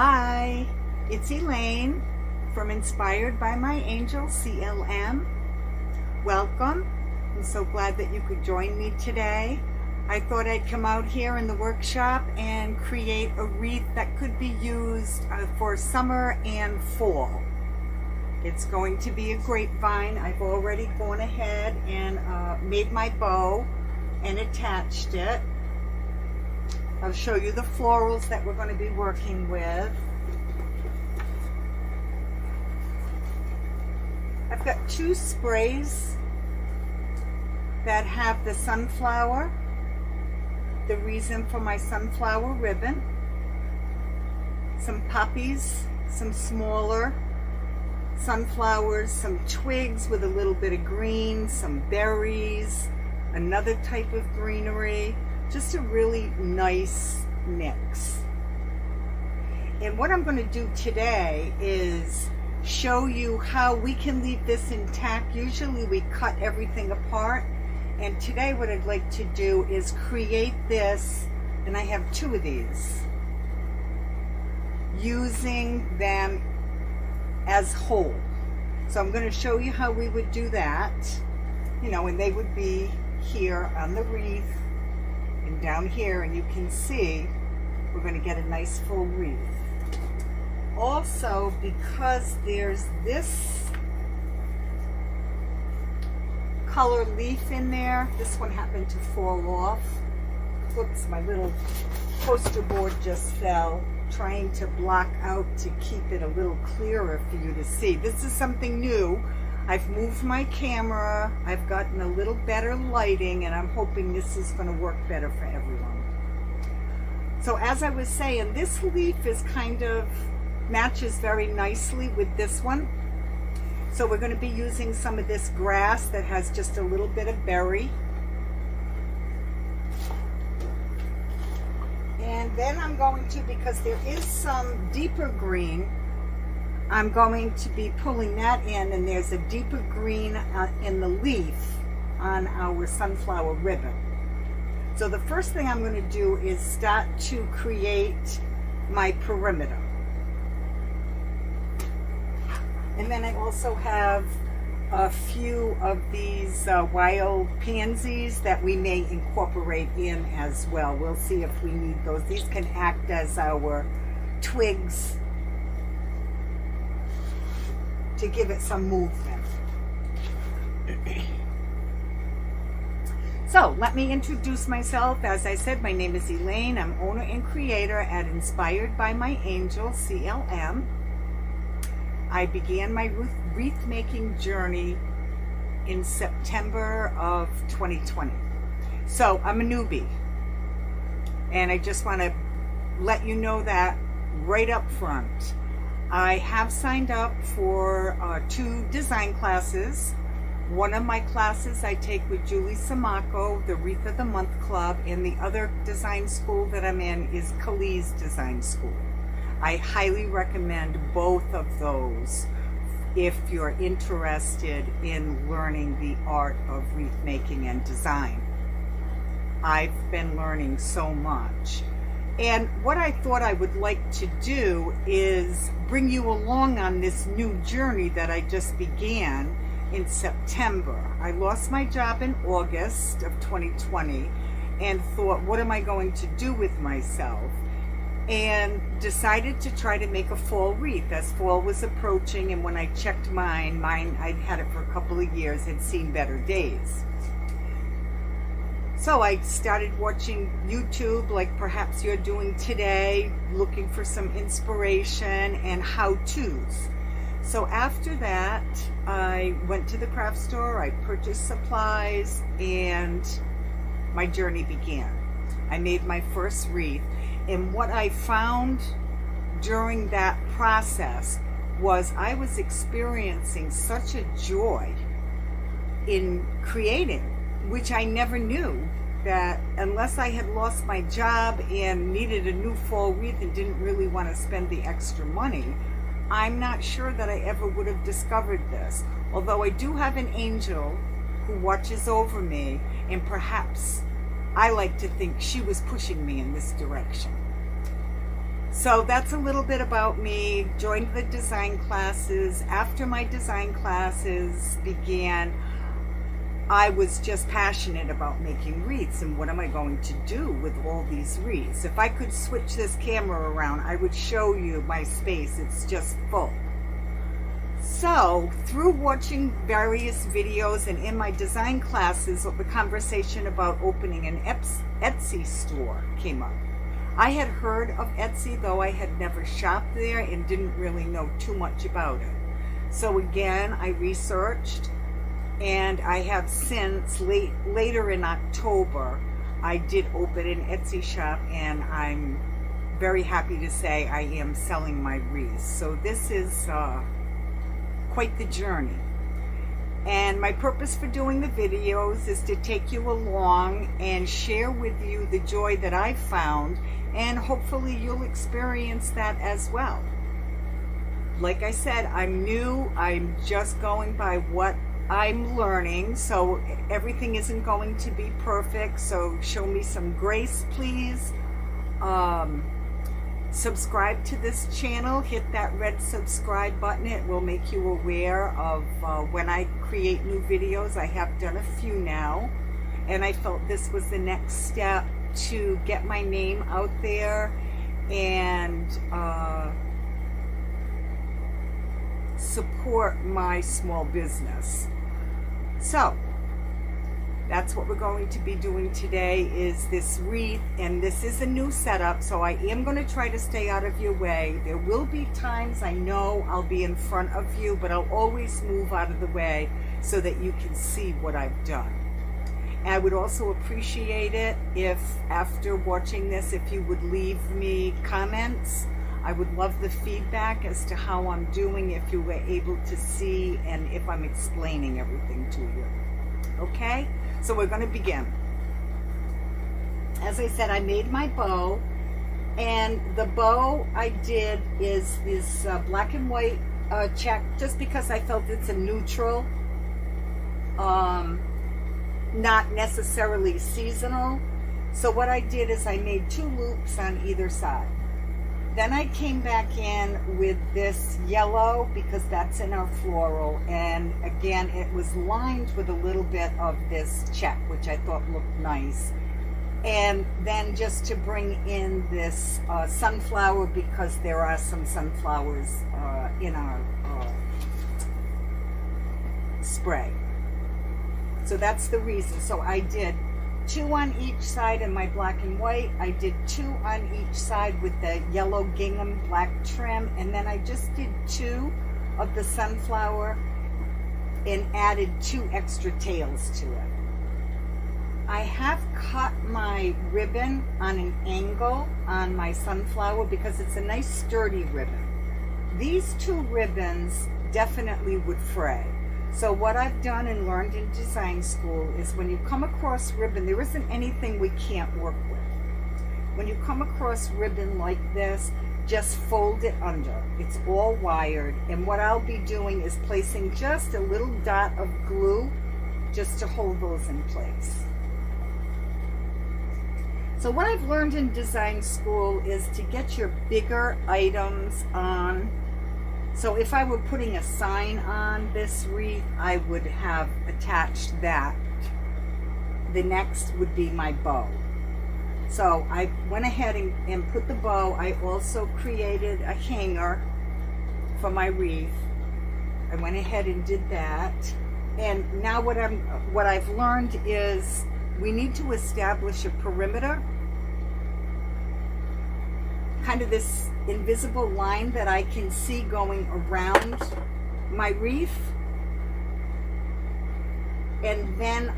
Hi, it's Elaine from Inspired by My Angel CLM. Welcome. I'm so glad that you could join me today. I thought I'd come out here in the workshop and create a wreath that could be used for summer and fall. It's going to be a grapevine. I've already gone ahead and made my bow and attached it. I'll show you the florals that we're going to be working with. I've got two sprays that have the sunflower, the reason for my sunflower ribbon, some poppies, some smaller sunflowers, some twigs with a little bit of green, some berries, another type of greenery. Just a really nice mix. And what I'm going to do today is show you how we can leave this intact. Usually we cut everything apart, and today what I'd like to do is create this, and I have two of these, using them as whole. So I'm going to show you how we would do that, and they would be here on the wreath and down here, and you can see we're going to get a nice full wreath. Also, because there's this color leaf in there, this one happened to fall off. Whoops, my little poster board just fell, trying to block out to keep it a little clearer for you to see. This is something new. I've moved my camera, I've gotten a little better lighting, and I'm hoping this is going to work better for everyone. So as I was saying, this leaf is matches very nicely with this one. So we're going to be using some of this grass that has just a little bit of berry. And then I'm going to, because there is some deeper green, I'm going to be pulling that in, and there's a deeper green in the leaf on our sunflower ribbon. So the first thing I'm going to do is start to create my perimeter. And then I also have a few of these wild pansies that we may incorporate in as well. We'll see if we need those. These can act as our twigs to give it some movement. So let me introduce myself. As I said, my name is Elaine. I'm owner and creator at Inspired by My Angel CLM. I began my wreath making journey in September of 2020. So I'm a newbie, and I just want to let you know that right up front. I have signed up for 2 design classes. One of my classes I take with Julie Samako, the Wreath of the Month Club, and the other design school that I'm in is Kali's Design School. I highly recommend both of those if you're interested in learning the art of wreath making and design. I've been learning so much. And what I thought I would like to do is bring you along on this new journey that I just began in September. I lost my job in August of 2020 and thought, what am I going to do with myself? And decided to try to make a fall wreath as fall was approaching, and when I checked mine, I'd had it for a couple of years, had seen better days. So I started watching YouTube, like perhaps you're doing today, looking for some inspiration and how-tos. So after that, I went to the craft store, I purchased supplies, and my journey began. I made my first wreath, and what I found during that process was I was experiencing such a joy in creating, which I never knew, that unless I had lost my job and needed a new fall wreath and didn't really want to spend the extra money, I'm not sure that I ever would have discovered this. Although I do have an angel who watches over me, and perhaps I like to think she was pushing me in this direction. So that's a little bit about me. Joined the design classes. After my design classes began, I was just passionate about making wreaths, and what am I going to do with all these wreaths? If I could switch this camera around, I would show you my space. It's just full. So through watching various videos and in my design classes, the conversation about opening an Etsy store came up. I had heard of Etsy, though I had never shopped there and didn't really know too much about it. So again, I researched, and I have since, later in October, I did open an Etsy shop, and I'm very happy to say I am selling my wreaths. So this is quite the journey. And my purpose for doing the videos is to take you along and share with you the joy that I've found, and hopefully you'll experience that as well. Like I said, I'm new. I'm just going by what I'm learning, so everything isn't going to be perfect, so show me some grace, please. Subscribe to this channel. Hit that red subscribe button. It will make you aware of when I create new videos. I have done a few now, and I felt this was the next step to get my name out there and support my small business. So that's what we're going to be doing today, is this wreath, and this is a new setup, so I am going to try to stay out of your way. There will be times I know I'll be in front of you, but I'll always move out of the way so that you can see what I've done. And I would also appreciate it if, after watching this, if you would leave me comments. I would love the feedback as to how I'm doing, if you were able to see, and if I'm explaining everything to you. Okay? So we're going to begin. As I said, I made my bow, and the bow I did is this black and white check, just because I felt it's a neutral, not necessarily seasonal. So what I did is I made 2 loops on either side. Then I came back in with this yellow, because that's in our floral, and again it was lined with a little bit of this check, which I thought looked nice. And then just to bring in this sunflower, because there are some sunflowers in our spray. So that's the reason. So I did 2 on each side in my black and white. I did 2 on each side with the yellow gingham black trim, and then I just did 2 of the sunflower and added 2 extra tails to it. I have cut my ribbon on an angle on my sunflower because it's a nice sturdy ribbon. These 2 ribbons definitely would fray. So what I've done and learned in design school is, when you come across ribbon, there isn't anything we can't work with. When you come across ribbon like this, just fold it under. It's all wired, and what I'll be doing is placing just a little dot of glue just to hold those in place. So what I've learned in design school is to get your bigger items on. So if I were putting a sign on this wreath, I would have attached that. The next would be my bow. So I went ahead and put the bow. I also created a hanger for my wreath. I went ahead and did that. And now what I've learned is we need to establish a perimeter, kind of this invisible line that I can see going around my wreath, and then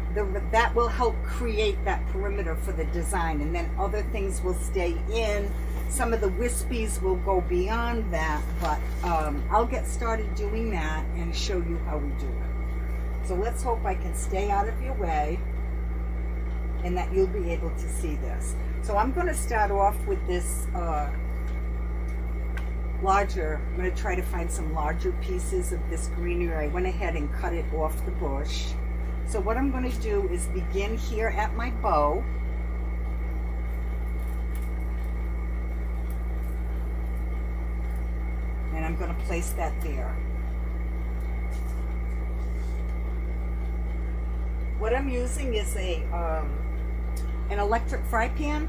that will help create that perimeter for the design, and then other things will stay in. Some of the wispies will go beyond that, but I'll get started doing that and show you how we do it. So let's hope I can stay out of your way and that you'll be able to see this. So I'm going to start off with this larger, I'm going to try to find some larger pieces of this greenery. I went ahead and cut it off the bush. So what I'm going to do is begin here at my bow. going to place that there. What I'm using is an electric fry pan,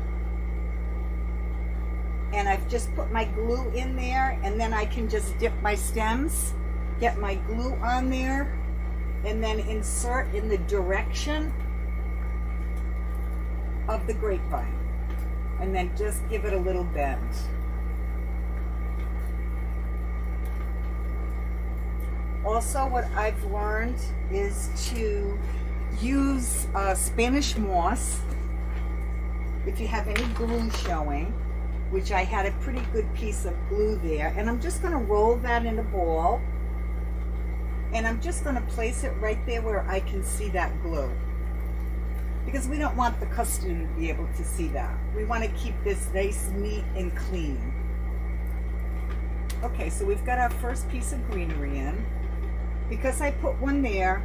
and I've just put my glue in there, and then I can just dip my stems, get my glue on there, and then insert in the direction of the grapevine, and then just give it a little bend. Also, what I've learned is to use Spanish moss if you have any glue showing, which I had a pretty good piece of glue there. And I'm just going to roll that in a ball, and I'm just going to place it right there where I can see that glue, because we don't want the customer to be able to see that. We want to keep this nice, neat, and clean. Okay, so we've got our first piece of greenery in. Because I put one there,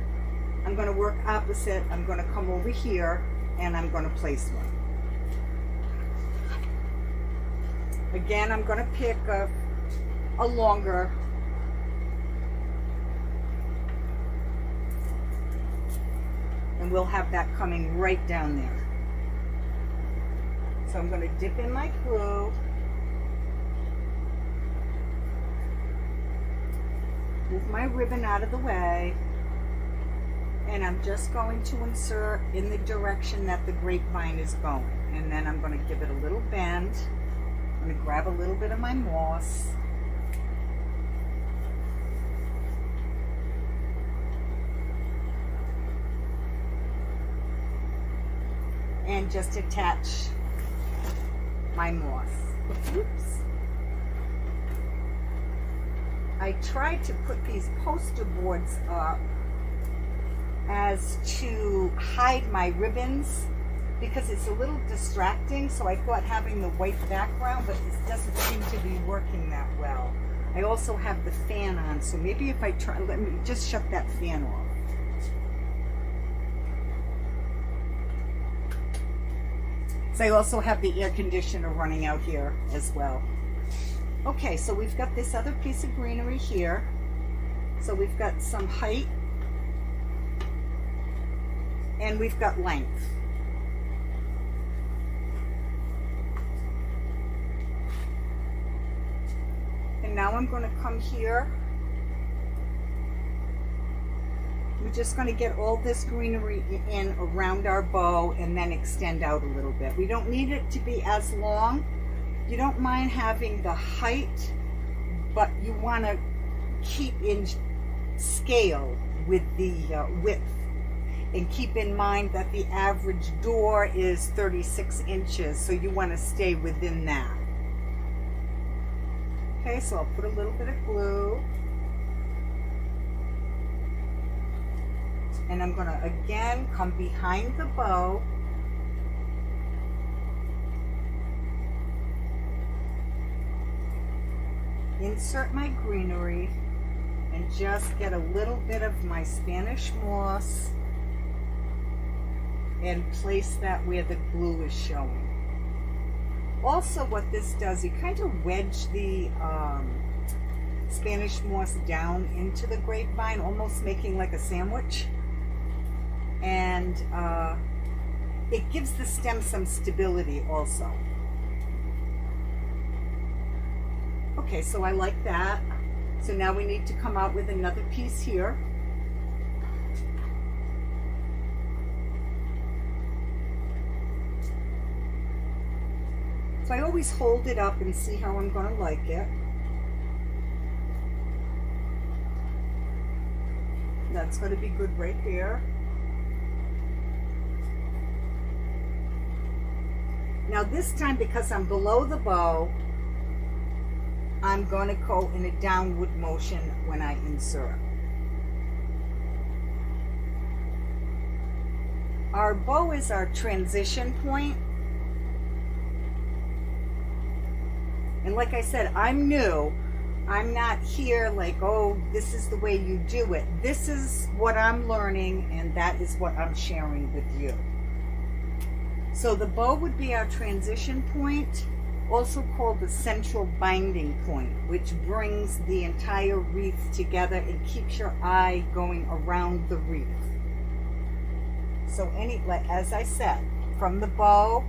I'm going to work opposite. I'm going to come over here, and I'm going to place one. Again, I'm going to pick a longer, and we'll have that coming right down there. So I'm going to dip in my glue. Move my ribbon out of the way, and I'm just going to insert in the direction that the grapevine is going, and then I'm going to give it a little bend. I'm going to grab a little bit of my moss, and just attach my moss. Oops. I tried to put these poster boards up as to hide my ribbons, because it's a little distracting, so I thought having the white background, but this doesn't seem to be working that well. I also have the fan on, so maybe if I try, let me just shut that fan off. So I also have the air conditioner running out here as well. Okay, so we've got this other piece of greenery here. So we've got some height, and we've got length. And now I'm going to come here. We're just going to get all this greenery in around our bow and then extend out a little bit. We don't need it to be as long. You don't mind having the height, but you want to keep in scale with the width. And keep in mind that the average door is 36 inches, so you want to stay within that. Okay, so I'll put a little bit of glue. And I'm going to again come behind the bow. Insert my greenery and just get a little bit of my Spanish moss and place that where the glue is showing. Also, what this does, you kind of wedge the Spanish moss down into the grapevine, almost making like a sandwich. And it gives the stem some stability also. Okay, so I like that. So now we need to come out with another piece here. So I always hold it up and see how I'm going to like it. That's going to be good right there. Now this time, because I'm below the bow, I'm going to go in a downward motion when I insert. Our bow is our transition point. And like I said, I'm new. I'm not here like, oh, this is the way you do it. This is what I'm learning, and that is what I'm sharing with you. So the bow would be our transition point, also called the central binding point, which brings the entire wreath together and keeps your eye going around the wreath. So as I said, from the bow,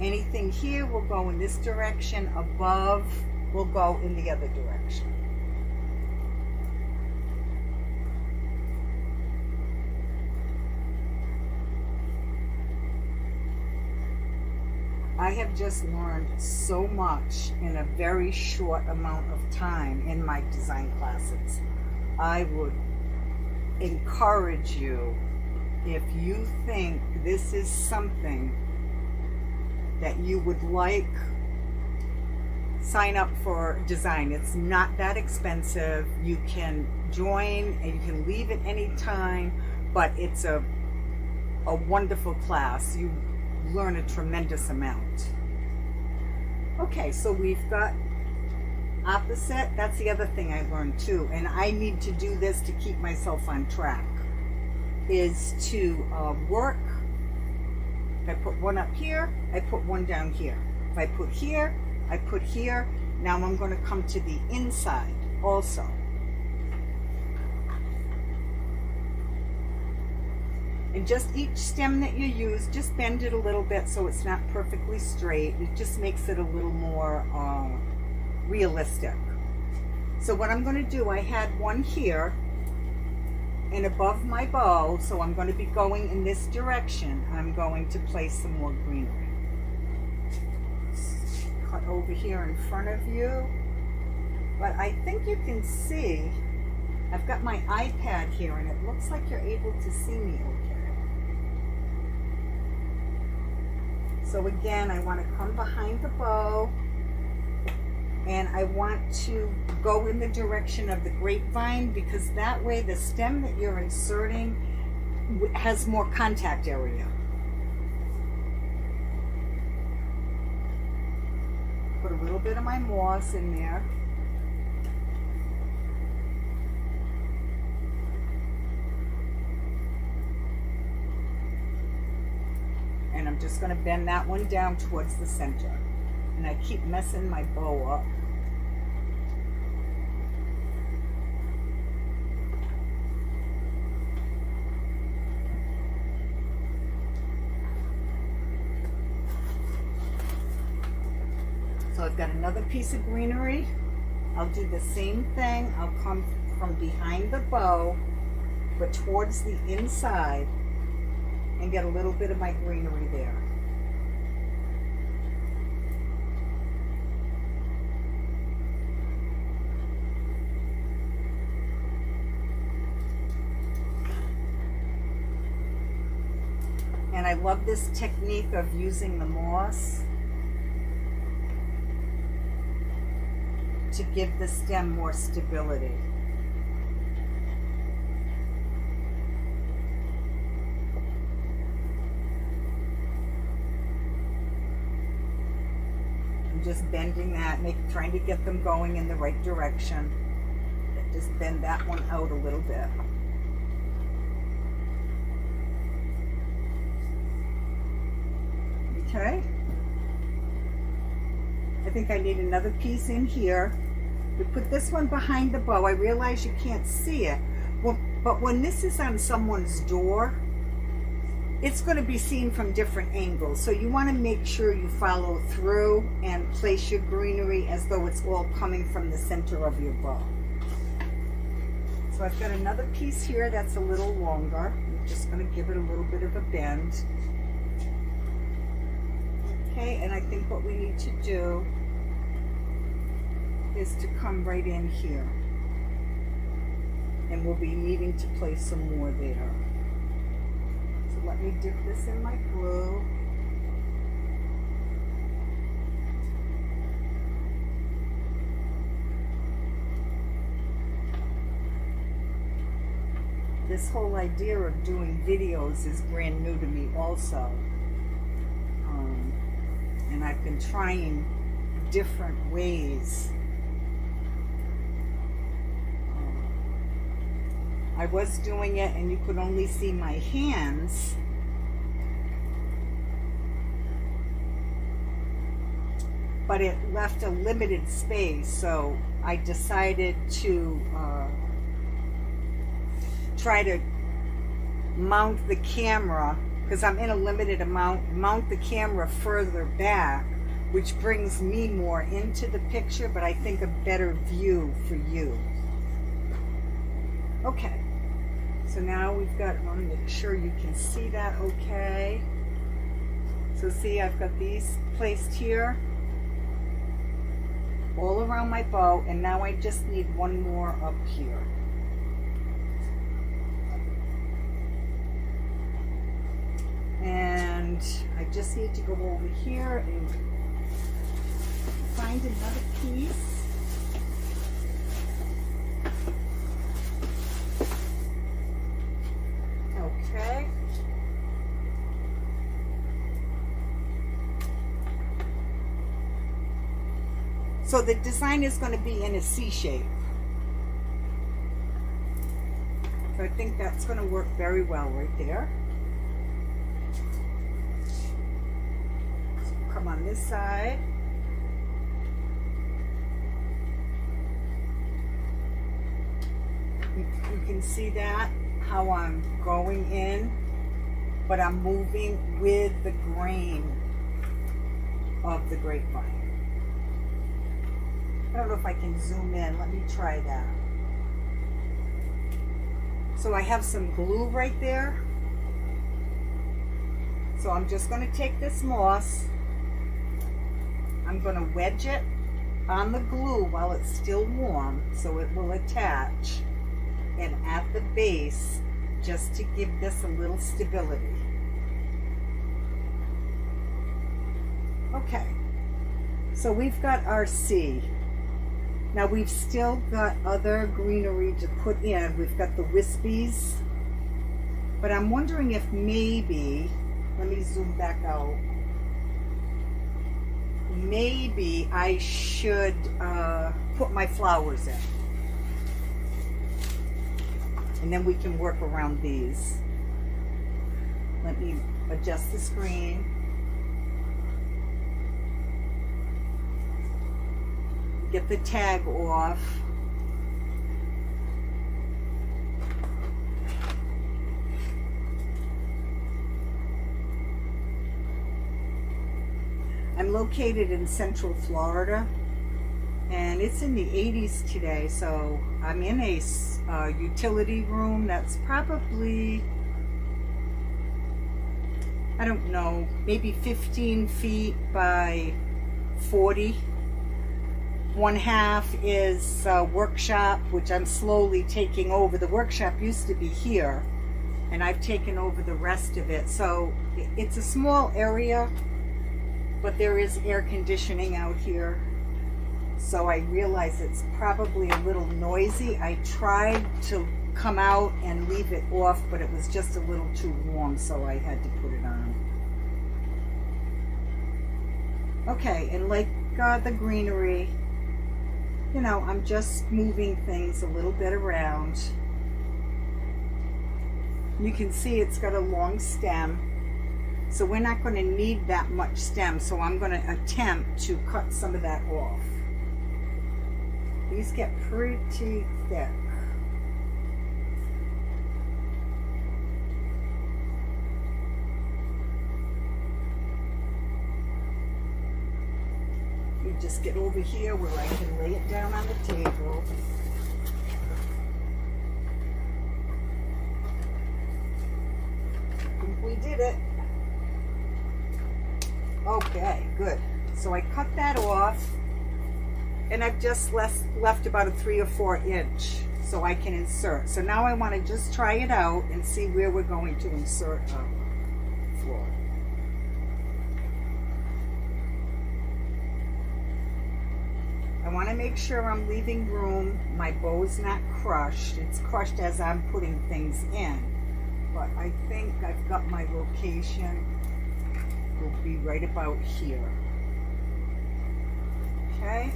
anything here will go in this direction, above will go in the other direction. I have just learned so much in a very short amount of time in my design classes. I would encourage you, if you think this is something that you would like, sign up for design. It's not that expensive. You can join and you can leave at any time, but it's a wonderful class. You learn a tremendous amount. Okay, so we've got opposite. That's the other thing I learned too, and I need to do this to keep myself on track, is to work. If I put one up here, I put one down here. If I put here, I put here. Now I'm going to come to the inside also. And just each stem that you use, just bend it a little bit so it's not perfectly straight. It just makes it a little more realistic. So what I'm going to do, I had one here and above my bow, so I'm going to be going in this direction. I'm going to place some more greenery. Cut over here in front of you. But I think you can see, I've got my iPad here and it looks like you're able to see me okay. So again, I want to come behind the bow and I want to go in the direction of the grapevine, because that way the stem that you're inserting has more contact area. Put a little bit of my moss in there. And I'm just going to bend that one down towards the center. And I keep messing my bow up. So I've got another piece of greenery. I'll do the same thing. I'll come from behind the bow, but towards the inside, and get a little bit of my greenery there. And I love this technique of using the moss to give the stem more stability. Just bending that, trying to get them going in the right direction. Just bend that one out a little bit. Okay. I think I need another piece in here. We put this one behind the bow. I realize you can't see it, but when this is on someone's door, it's going to be seen from different angles. So you want to make sure you follow through and place your greenery as though it's all coming from the center of your bow. So I've got another piece here that's a little longer. I'm just going to give it a little bit of a bend. Okay, and I think what we need to do is to come right in here. And we'll be needing to place some more there. Let me dip this in my glue. This whole idea of doing videos is brand new to me also. And I've been trying different ways. I was doing it and you could only see my hands. but it left a limited space, so I decided to try to mount the camera, because I'm in a limited amount, mount the camera further back, which brings me more into the picture, but I think a better view for you. Okay, so now we've got, I want to make sure you can see that okay. So see, I've got these placed here all around my bow, and now I just need one more up here. And I just need to go over here and find another piece. Okay. So the design is going to be in a C shape. So I think that's going to work very well right there. So come on this side. You can see that, how I'm going in, but I'm moving with the grain of the grapevine. I don't know if I can zoom in. Let me try that. So I have some glue right there. So I'm just going to take this moss. I'm going to wedge it on the glue while it's still warm so it will attach. And at the base, just to give this a little stability. Okay, so we've got our C. Now we've still got other greenery to put in. We've got the wispies, but I'm wondering if maybe, let me zoom back out, maybe I should put my flowers in. And then we can work around these. Let me adjust the screen. Get the tag off. I'm located in Central Florida, and it's in the 80s today, so I'm in a utility room that's probably, I don't know, maybe 15 feet by 40. One half is a workshop, which I'm slowly taking over. The workshop used to be here, and I've taken over the rest of it. So it's a small area, but there is air conditioning out here. So I realize it's probably a little noisy. I tried to come out and leave it off, but it was just a little too warm, so I had to put it on. Okay, and like the greenery, you know, I'm just moving things a little bit around. You can see it's got a long stem, so we're not going to need that much stem, so I'm going to attempt to cut some of that off. These get pretty thick. You just get over here where I can lay it down on the table. I think we did it. Okay, good. So I cut that off, and I've just left about a 3 or 4 inch so I can insert. So now I want to just try it out and see where we're going to insert our floor. I want to make sure I'm leaving room. My bow's not crushed. It's crushed as I'm putting things in. But I think I've got my location. Will be right about here. Okay?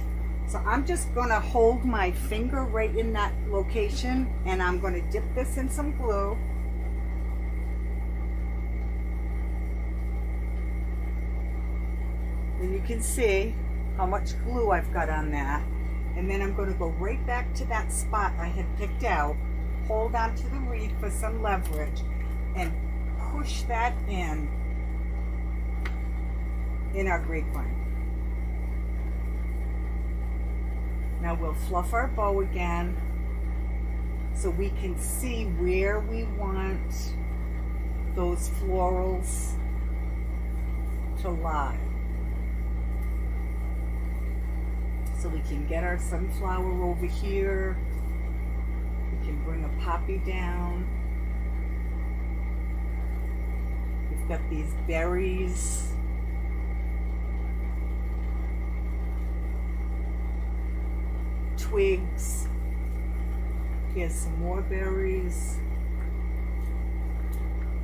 So I'm just going to hold my finger right in that location, and I'm going to dip this in some glue. And you can see how much glue I've got on that. And then I'm going to go right back to that spot I had picked out, hold on to the wreath for some leverage, and push that in our grapevine. Now we'll fluff our bow again so we can see where we want those florals to lie. So we can get our sunflower over here. We can bring a poppy down. We've got these berries. Twigs. Here's some more berries.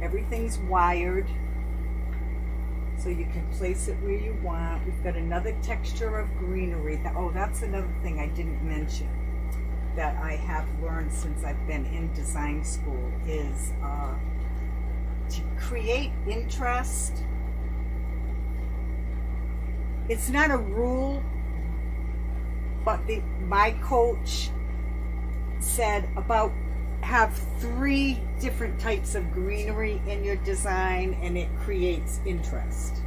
Everything's wired, so you can place it where you want. We've got another texture of greenery. Oh, that's another thing I didn't mention that I have learned since I've been in design school is to create interest. It's not a rule, but my coach said about have 3 different types of greenery in your design and it creates interest.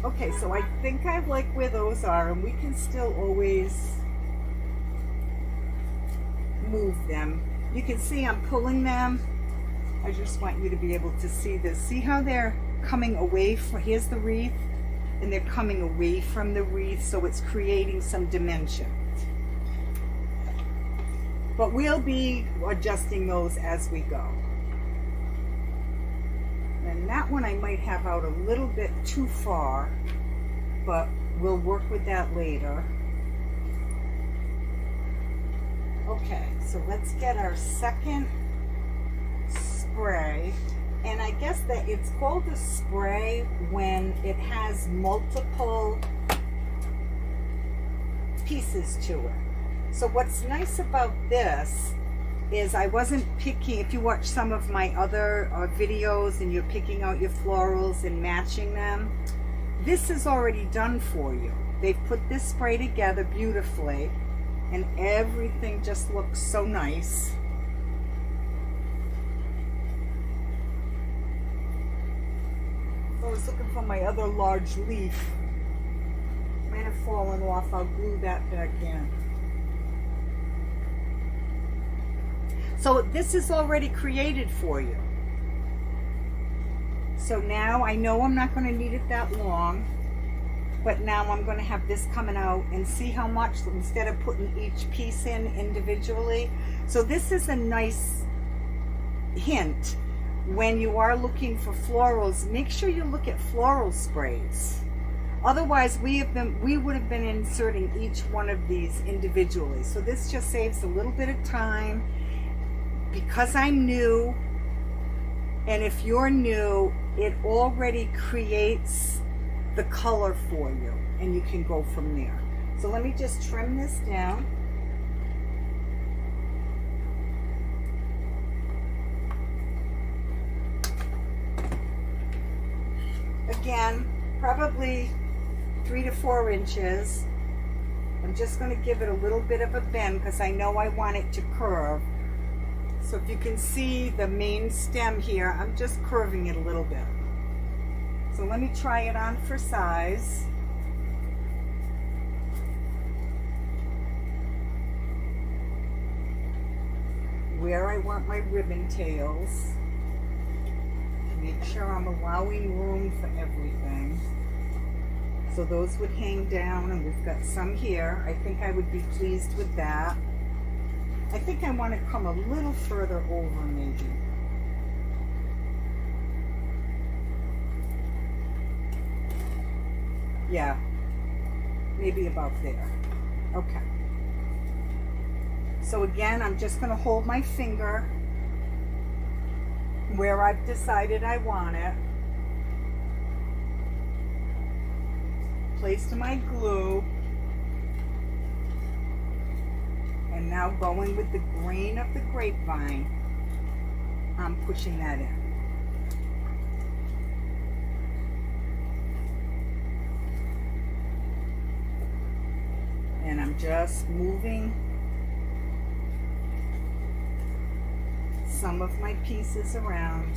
Okay, so I think I like where those are, and we can still always move them. You can see I'm pulling them. I just want you to be able to see this. See how they're coming away from, here's the wreath, and they're coming away from the wreath, so it's creating some dimension. But we'll be adjusting those as we go. And that one I might have out a little bit too far, but we'll work with that later. Okay, so let's get our second spray. And I guess that it's called a spray when it has multiple pieces to it. So what's nice about this is I wasn't picking, if you watch some of my other videos and you're picking out your florals and matching them, this is already done for you. They've put this spray together beautifully and everything just looks so nice. I was looking for my other large leaf. Might have fallen off. I'll glue that back in. So this is already created for you. So now I know I'm not going to need it that long, but now I'm going to have this coming out and see how much, instead of putting each piece in individually. So this is a nice hint. When you are looking for florals, make sure you look at floral sprays. Otherwise, we would have been inserting each one of these individually. So this just saves a little bit of time. Because I'm new, and if you're new, it already creates the color for you, and you can go from there. So let me just trim this down. Again, probably 3 to 4 inches. I'm just going to give it a little bit of a bend because I know I want it to curve. So if you can see the main stem here, I'm just curving it a little bit. So let me try it on for size. Where I want my ribbon tails. Make sure I'm allowing room for everything. So those would hang down, and we've got some here. I think I would be pleased with that. I think I want to come a little further over maybe. Yeah, maybe about there. Okay. So again, I'm just going to hold my finger where I've decided I want it. Place my glue. And now going with the grain of the grapevine, I'm pushing that in. I'm just moving some of my pieces around.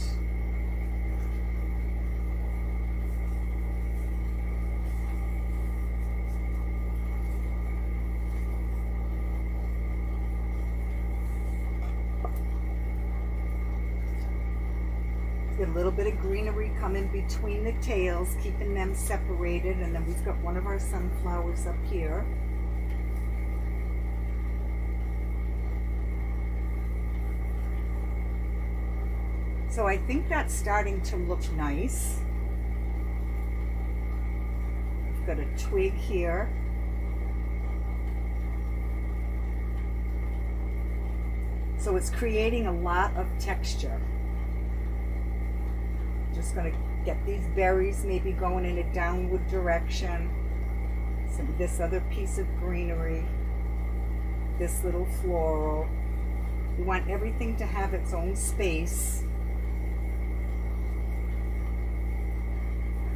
Get a little bit of greenery coming between the tails, keeping them separated, and then we've got one of our sunflowers up here. So I think that's starting to look nice. I've got a twig here. So it's creating a lot of texture. Just going to get these berries maybe going in a downward direction. Some of this other piece of greenery, this little floral. We want everything to have its own space.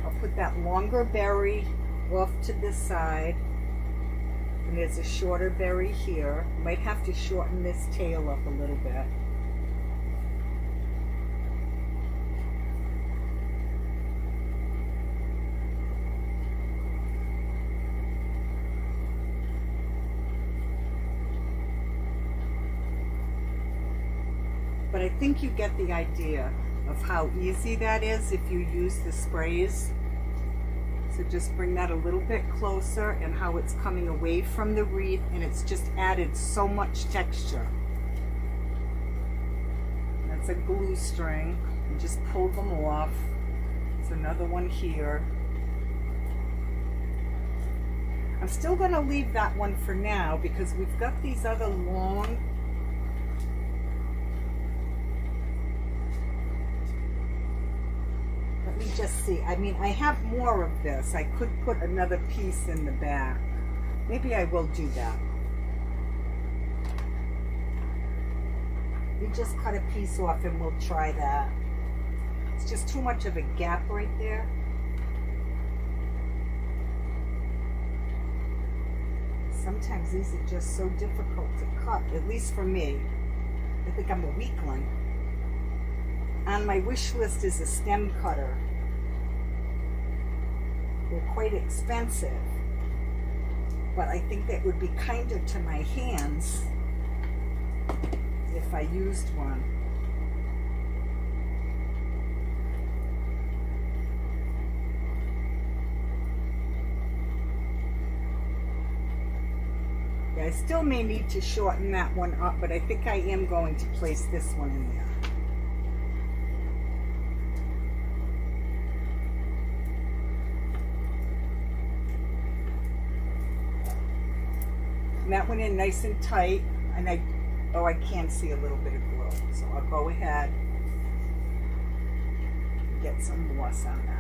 I'll put that longer berry off to this side, and there's a shorter berry here. Might have to shorten this tail up a little bit. But I think you get the idea of how easy that is if you use the sprays. So just bring that a little bit closer, and how it's coming away from the wreath, and it's just added so much texture. That's a glue string. You just pull them off. There's another one here. I'm still going to leave that one for now because we've got these other long just see. I mean, I have more of this. I could put another piece in the back. Maybe I will do that. We just cut a piece off and we'll try that. It's just too much of a gap right there. Sometimes these are just so difficult to cut, at least for me. I think I'm a weakling. On my wish list is a stem cutter. They're quite expensive, but I think that would be kinder to my hands if I used one. Yeah, I still may need to shorten that one up, but I think I am going to place this one in there. That went in nice and tight, and I can see a little bit of glow, so I'll go ahead and get some gloss on that.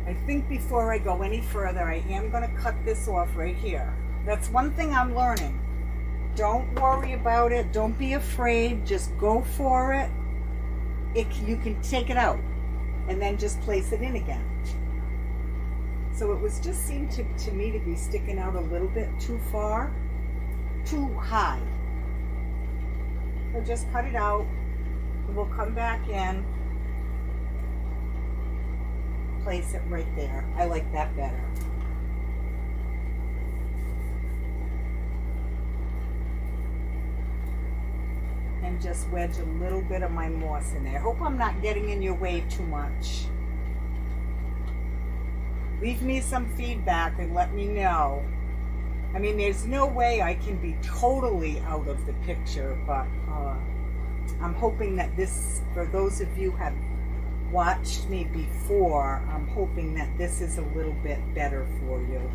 I think before I go any further, I am going to cut this off right here. That's one thing I'm learning. Don't worry about it. Don't be afraid. Just go for it. You can take it out and then just place it in again. So it was just seemed to me to be sticking out a little bit too far, too high. So just cut it out, and we'll come back in. Place it right there. I like that better. And just wedge a little bit of my moss in there. I hope I'm not getting in your way too much. Leave me some feedback and let me know. I mean, there's no way I can be totally out of the picture, but I'm hoping that this, for those of you who have watched me before, I'm hoping that this is a little bit better for you.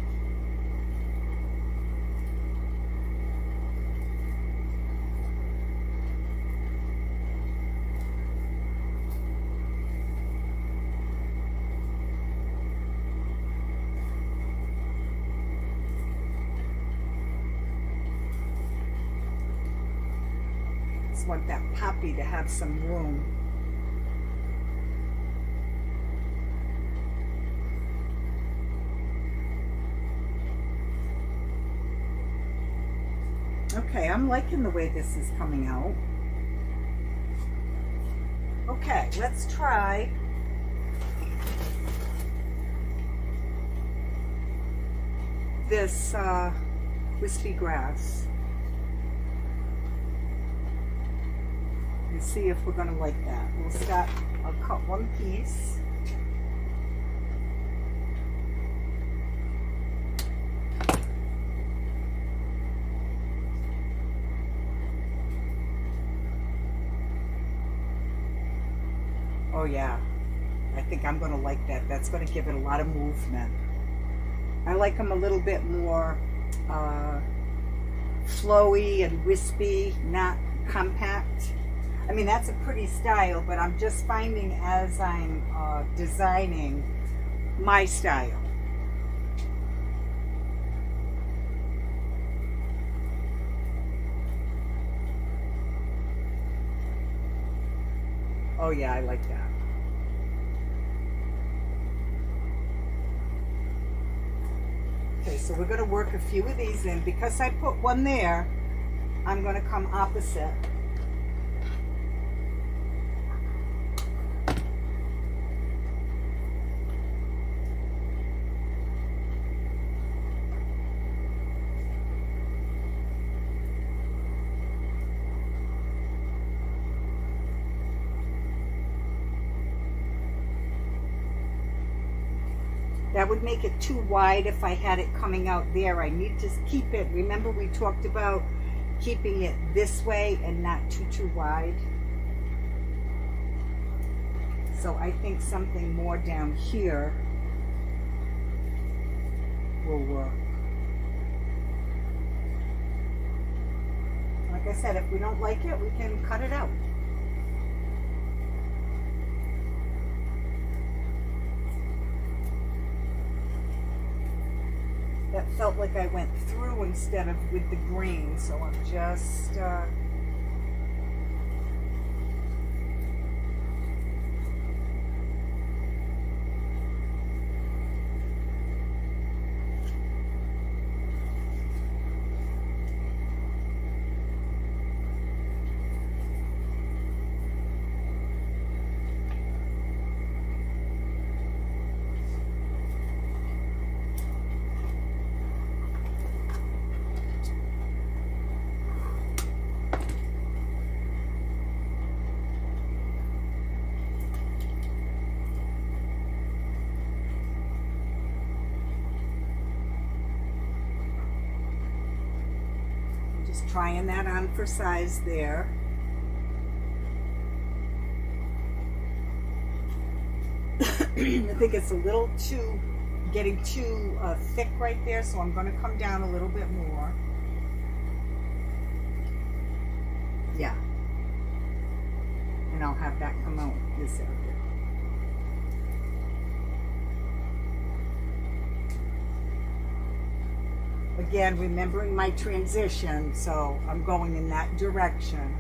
just want that poppy to have some room. Okay, I'm liking the way this is coming out. Okay, let's try this wispy grass and see if we're going to like that. We'll start, I'll cut one piece. Oh yeah, I think I'm going to like that. That's going to give it a lot of movement. I like them a little bit more flowy and wispy, not compact. I mean, that's a pretty style, but I'm just finding as I'm designing my style. Oh yeah, I like that. Okay, so we're going to work a few of these in. Because I put one there, I'm going to come opposite. That would make it too wide if I had it coming out there. I need to keep it. Remember we talked about keeping it this way and not too wide. So I think something more down here will work. Like I said, if we don't like it, we can cut it out. That felt like I went through instead of with the green, so I'm just trying that on for size there. I think it's a little too, getting too thick right there, so I'm going to come down a little bit more. Yeah. And I'll have that come out this area. Again, remembering my transition, so I'm going in that direction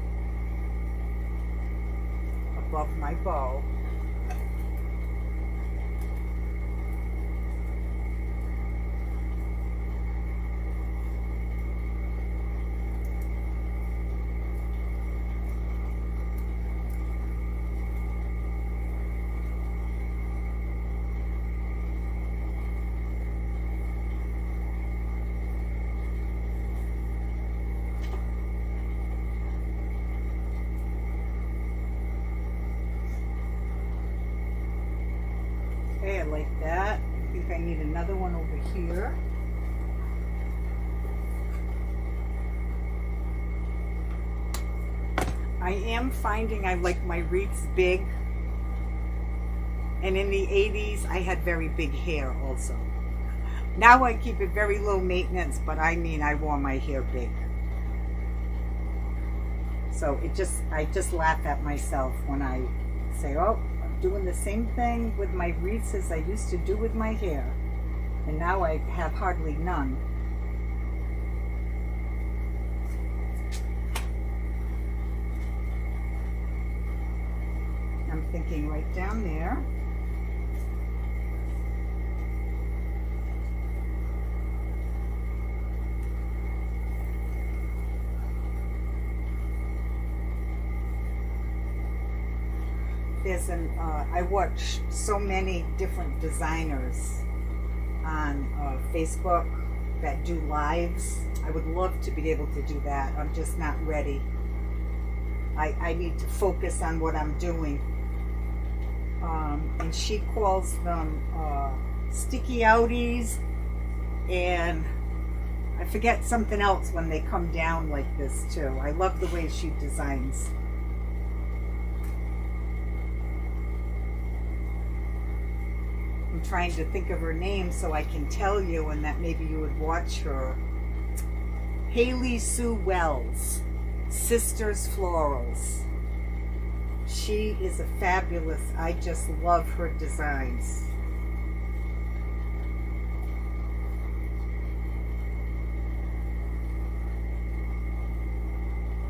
above my bow. Okay, I like that. I think I need another one over here. I am finding I like my wreaths big. And in the 80s, I had very big hair also. Now I keep it very low maintenance, but I mean, I wore my hair big. So I just laugh at myself when I say, oh, doing the same thing with my wreaths as I used to do with my hair, and now I have hardly none. sticking right down there. There's I watch so many different designers on Facebook that do lives. I would love to be able to do that. I'm just not ready. I need to focus on what I'm doing. And she calls them sticky outies, and I forget something else when they come down like this too. I love the way she designs. I'm trying to think of her name so I can tell you, and that maybe you would watch her. Haley Sue Wells, Sisters Florals. She is a fabulous, I just love her designs.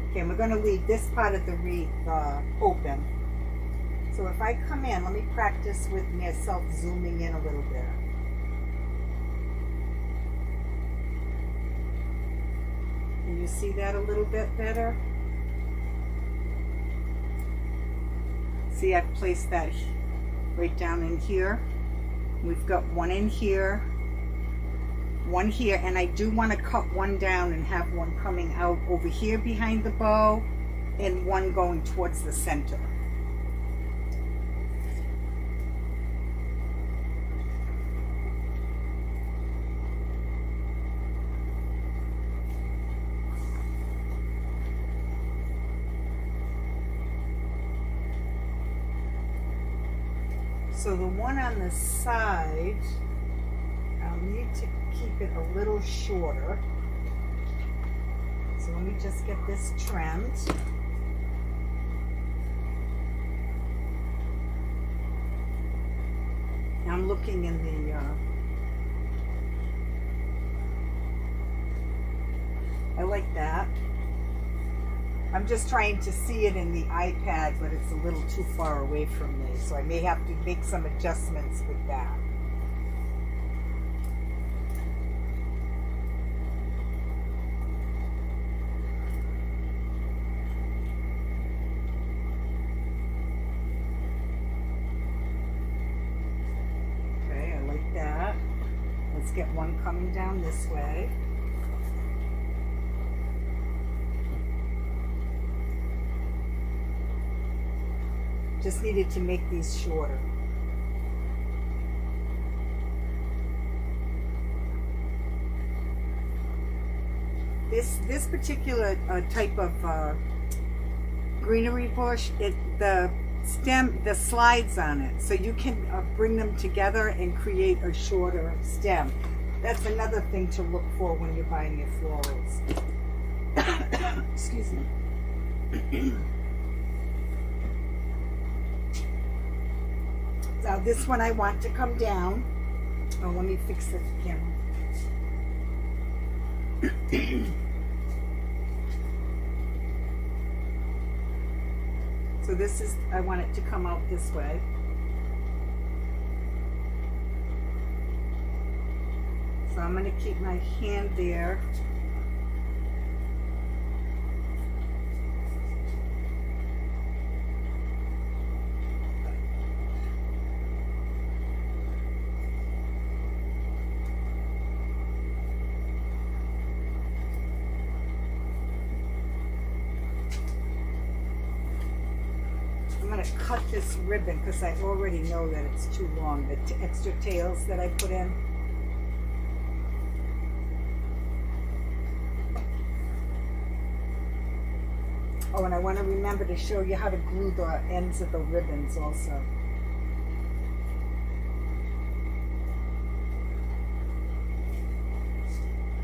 Okay, and we're going to leave this part of the wreath open. So if I come in, let me practice with myself zooming in a little bit. Can you see that a little bit better? See, I've placed that right down in here. We've got one in here, one here, and I do want to cut one down and have one coming out over here behind the bow and one going towards the center. So the one on the side, I'll need to keep it a little shorter. So let me just get this trimmed. Now I'm looking in the, I like that. I'm just trying to see it in the iPad, but it's a little too far away from me, so I may have to make some adjustments with that. Okay, I like that. Let's get one coming down this way. Just needed to make these shorter. This particular type of greenery bush, the stem, the slides on it, so you can bring them together and create a shorter stem. That's another thing to look for when you're buying your florals. Excuse me. Now this one I want to come down. Oh, let me fix this camera. So this is, I want it to come out this way. So I'm going to keep my hand there. I'm going to cut this ribbon because I already know that it's too long, the extra tails that I put in. Oh, and I want to remember to show you how to glue the ends of the ribbons also.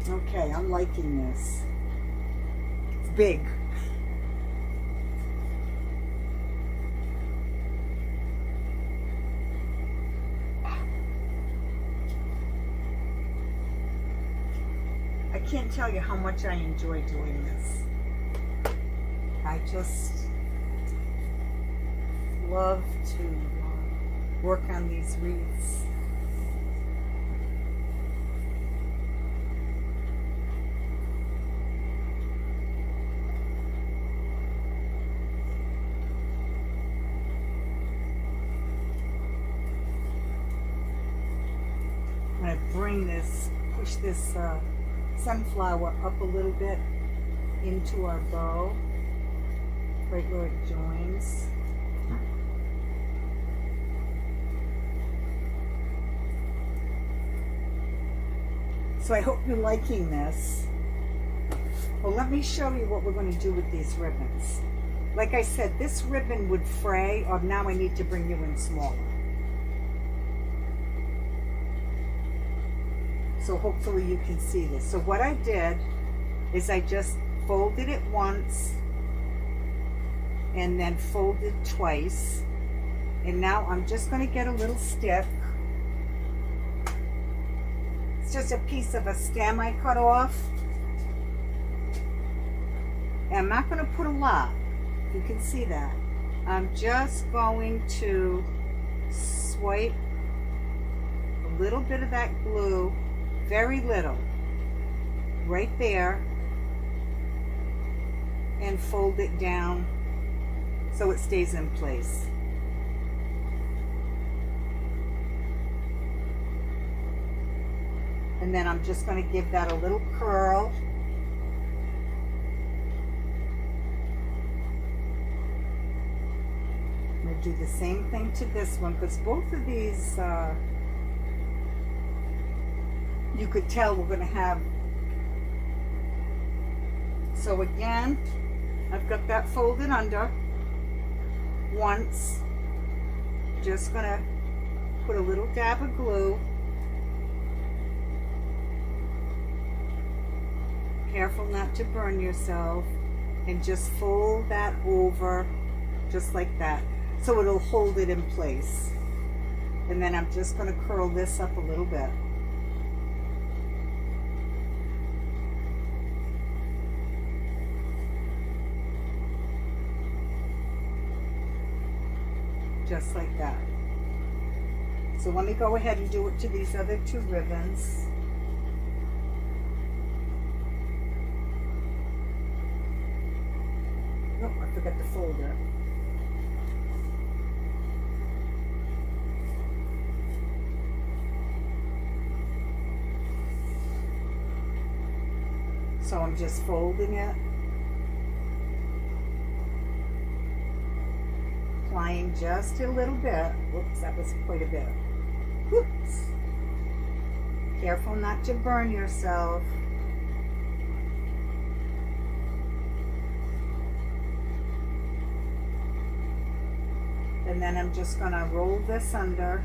Okay, I'm liking this. It's big. I can't tell you how much I enjoy doing this. I just love to work on these wreaths. I'm going to bring this, push this sunflower up a little bit into our bow, right where it joins. So I hope you're liking this. Well, let me show you what we're going to do with these ribbons. Like I said, this ribbon would fray, or now I need to bring you in smaller. So hopefully you can see this. So what I did is I just folded it once and then folded twice. And now I'm just going to get a little stick. It's just a piece of a stem I cut off. And I'm not going to put a lot. You can see that. I'm just going to swipe a little bit of that glue, very little, right there, and fold it down so it stays in place. And then I'm just going to give that a little curl. I'm going to do the same thing to this one, because both of these, you could tell we're going to have. So again, I've got that folded under once. Just going to put a little dab of glue. Careful not to burn yourself, and just fold that over just like that, so it'll hold it in place. And then I'm just going to curl this up a little bit. Just like that. So let me go ahead and do it to these other two ribbons. Oh, I forgot to fold it. So I'm just folding it, applying just a little bit. Whoops, that was quite a bit. Whoops. Careful not to burn yourself. And then I'm just going to roll this under.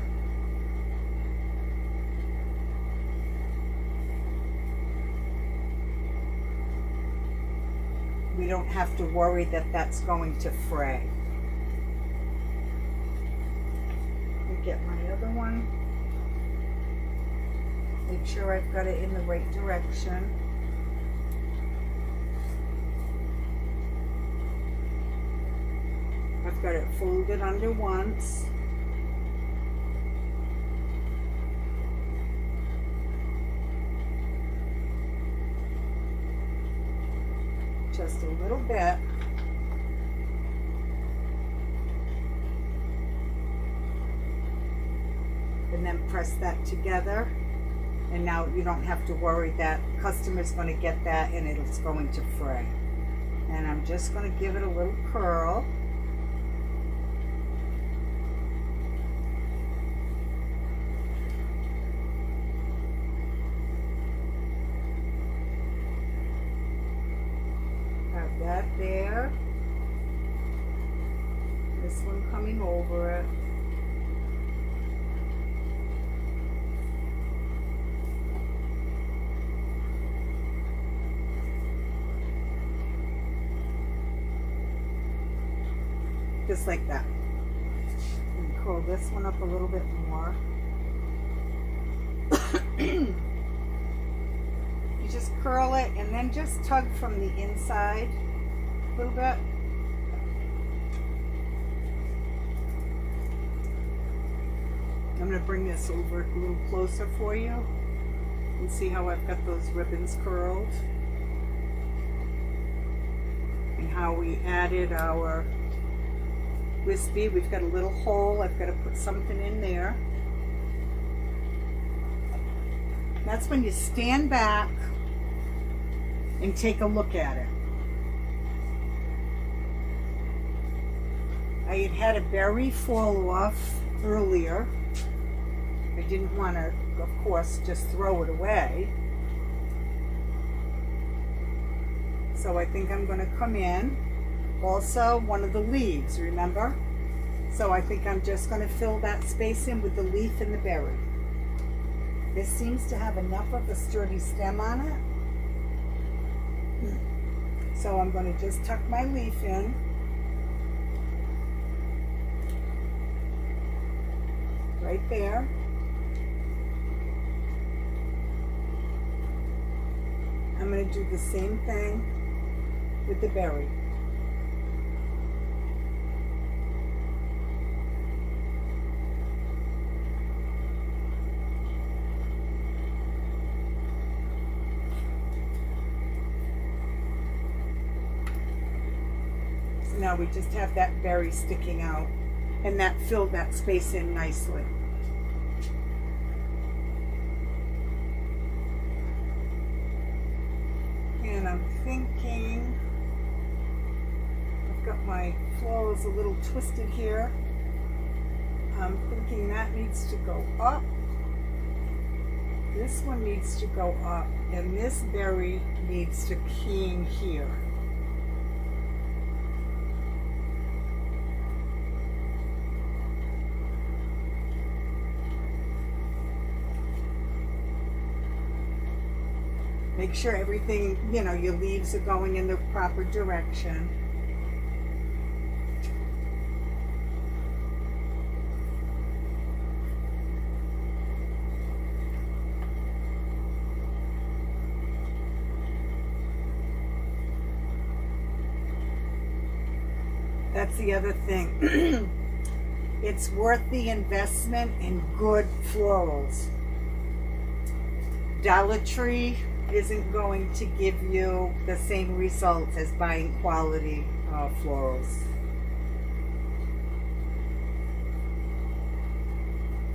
We don't have to worry that that's going to fray. Let me get my other one. Make sure I've got it in the right direction. I've got it folded under once. Just a little bit. And then press that together. And now you don't have to worry that customer's going to get that and it's going to fray. And I'm just going to give it a little curl. Have that there. This one coming over it. Just like that. And curl this one up a little bit more. You just curl it and then just tug from the inside a little bit. I'm going to bring this over a little closer for you and see how I've got those ribbons curled and how we added our wispy. We've got a little hole. I've got to put something in there. That's when you stand back and take a look at it. I had a berry fall off earlier. I didn't want to, of course, just throw it away. So I think I'm going to come in. Also, one of the leaves, remember? So I think I'm just going to fill that space in with the leaf and the berry. This seems to have enough of a sturdy stem on it. So I'm going to just tuck my leaf in. Right there. I'm going to do the same thing with the berry. So now we just have that berry sticking out, and that filled that space in nicely. And I'm thinking, I've got my florals a little twisted here. I'm thinking that needs to go up. This one needs to go up, and this berry needs to hang here. Make sure everything, you know, your leaves are going in the proper direction. That's the other thing. It's worth the investment in good florals. Dollar Tree isn't going to give you the same results as buying quality florals.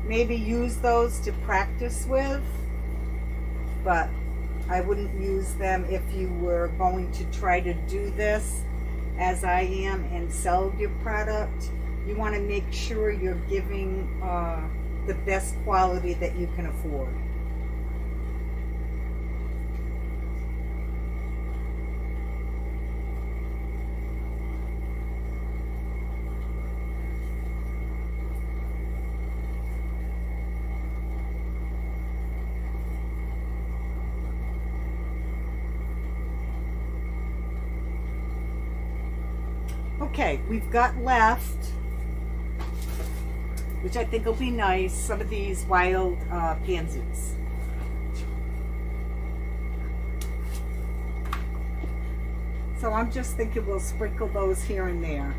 Maybe use those to practice with, but I wouldn't use them if you were going to try to do this as I am and sell your product. You want to make sure you're giving the best quality that you can afford. Okay, we've got left, which I think will be nice, some of these wild pansies. So I'm just thinking we'll sprinkle those here and there.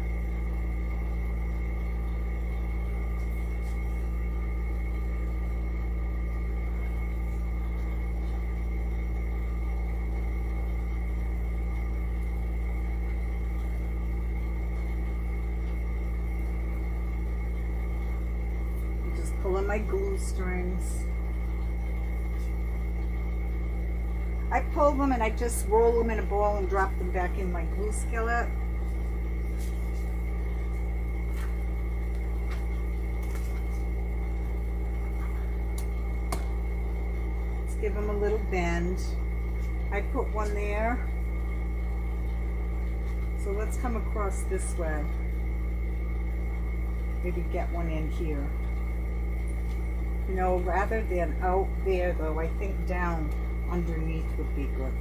Pulling my glue strings. I pull them and I just roll them in a ball and drop them back in my glue skillet. Let's give them a little bend. I put one there. So let's come across this way. Maybe get one in here. You know, rather than out there though, I think down underneath would be good.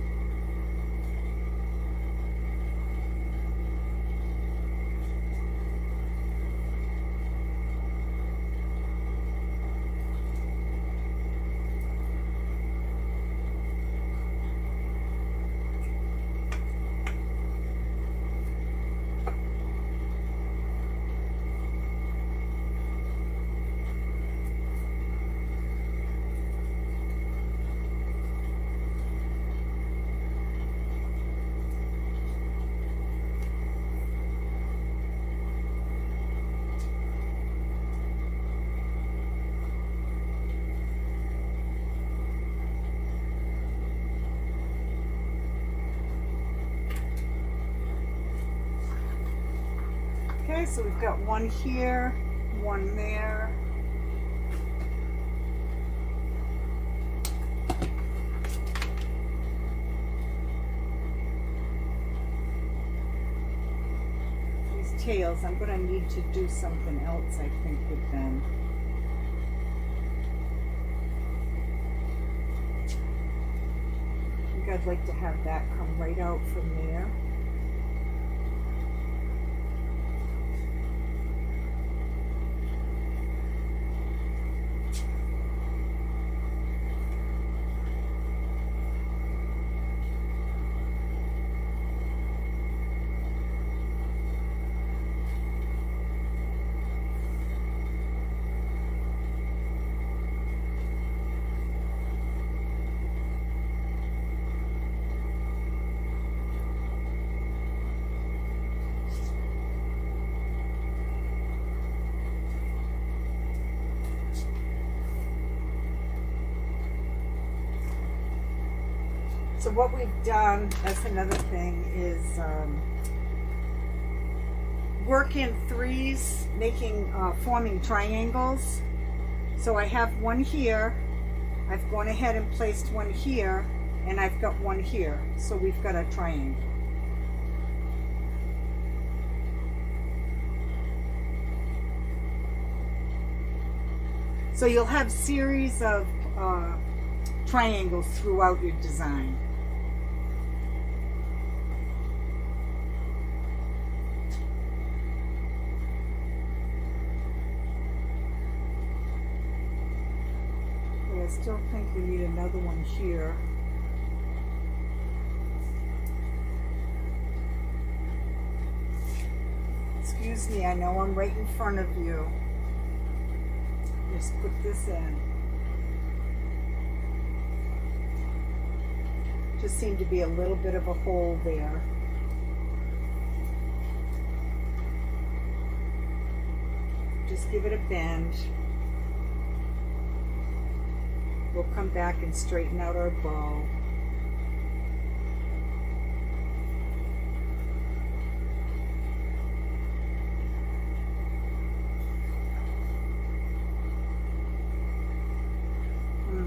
Okay, so we've got one here, one there. These tails, I'm going to need to do something else, I think, with them. I think I'd like to have that come right out from there. So what we've done, that's another thing, is work in threes, forming triangles. So I have one here, I've gone ahead and placed one here, and I've got one here. So we've got a triangle. So you'll have series of triangles throughout your design. I still think we need another one here. Excuse me, I know I'm right in front of you. Just put this in. Just seemed to be a little bit of a hole there. Just give it a bend. We'll come back and straighten out our bow.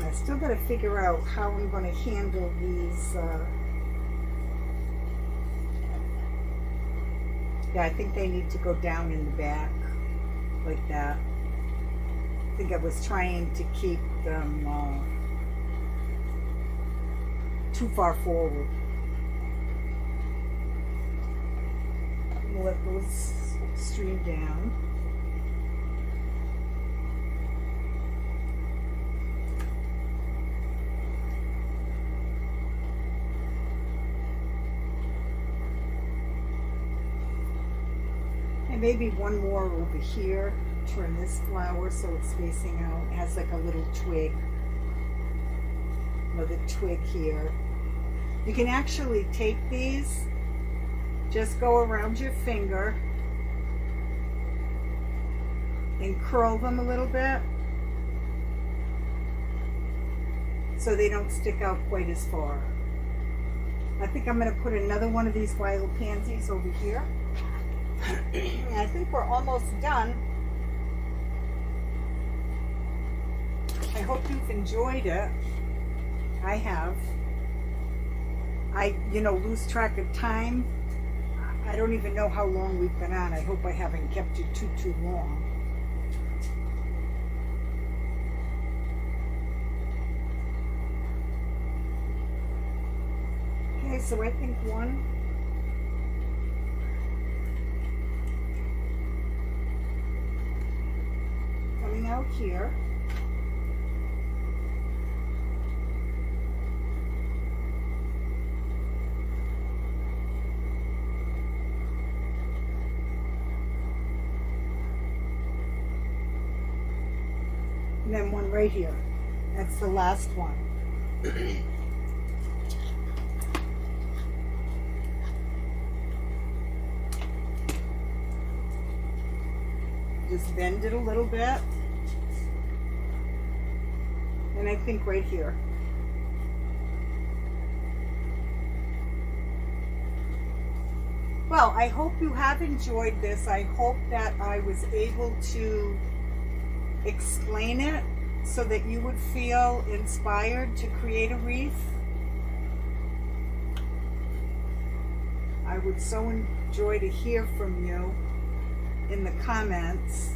I still got to figure out how I'm going to handle these. Yeah, I think they need to go down in the back like that. I think I was trying to keep them too far forward. We'll let those stream down. And maybe one more over here. Turn this flower so it's facing out. It has like a little twig. Another twig here. You can actually take these, just go around your finger and curl them a little bit so they don't stick out quite as far. I think I'm going to put another one of these wild pansies over here. I think we're almost done. I hope you've enjoyed it. I have. I lose track of time. I don't even know how long we've been on. I hope I haven't kept you too long. Okay, so I think one. Coming out here. And then one right here. That's the last one. Just bend it a little bit. And I think right here. Well, I hope you have enjoyed this. I hope that I was able to explain it so that you would feel inspired to create a wreath. I would so enjoy to hear from you in the comments.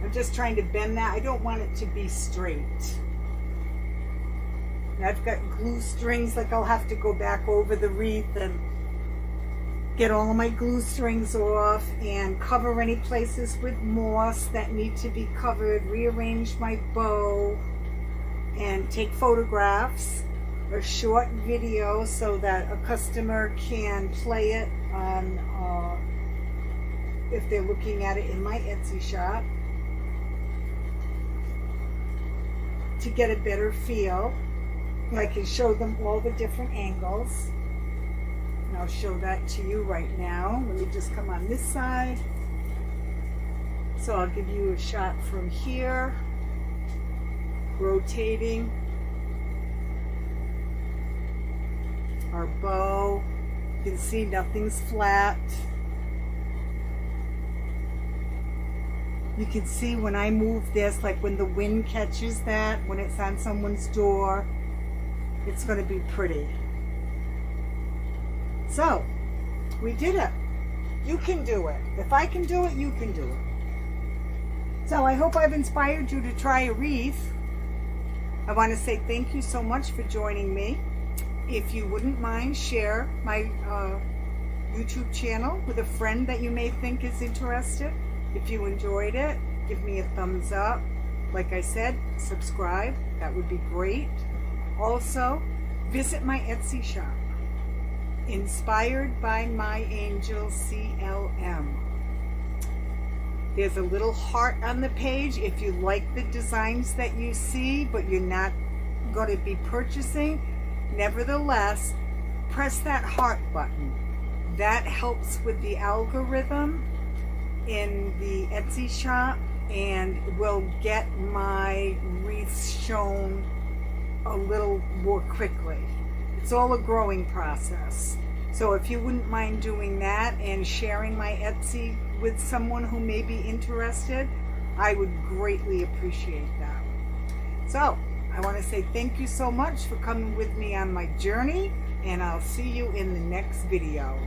I'm just trying to bend that. I don't want it to be straight. And I've got glue strings, like I'll have to go back over the wreath and get all of my glue strings off and cover any places with moss that need to be covered, rearrange my bow, and take photographs or short video so that a customer can play it on if they're looking at it in my Etsy shop to get a better feel. I can show them all the different angles. And I'll show that to you right now. Let me just come on this side. So I'll give you a shot from here, rotating our bow. You can see nothing's flat. You can see when I move this, like when the wind catches that, when it's on someone's door, it's going to be pretty. So, we did it. You can do it. If I can do it, you can do it. So I hope I've inspired you to try a wreath. I want to say thank you so much for joining me. If you wouldn't mind, share my YouTube channel with a friend that you may think is interested. If you enjoyed it, give me a thumbs up. Like I said, subscribe. That would be great. Also, visit my Etsy shop, Inspired by My Angel CLM. There's a little heart on the page if you like the designs that you see, but you're not going to be purchasing. Nevertheless, press that heart button. That helps with the algorithm in the Etsy shop and will get my wreaths shown a little more quickly. It's all a growing process. So if you wouldn't mind doing that and sharing my Etsy with someone who may be interested, I would greatly appreciate that. So I want to say thank you so much for coming with me on my journey, and I'll see you in the next video.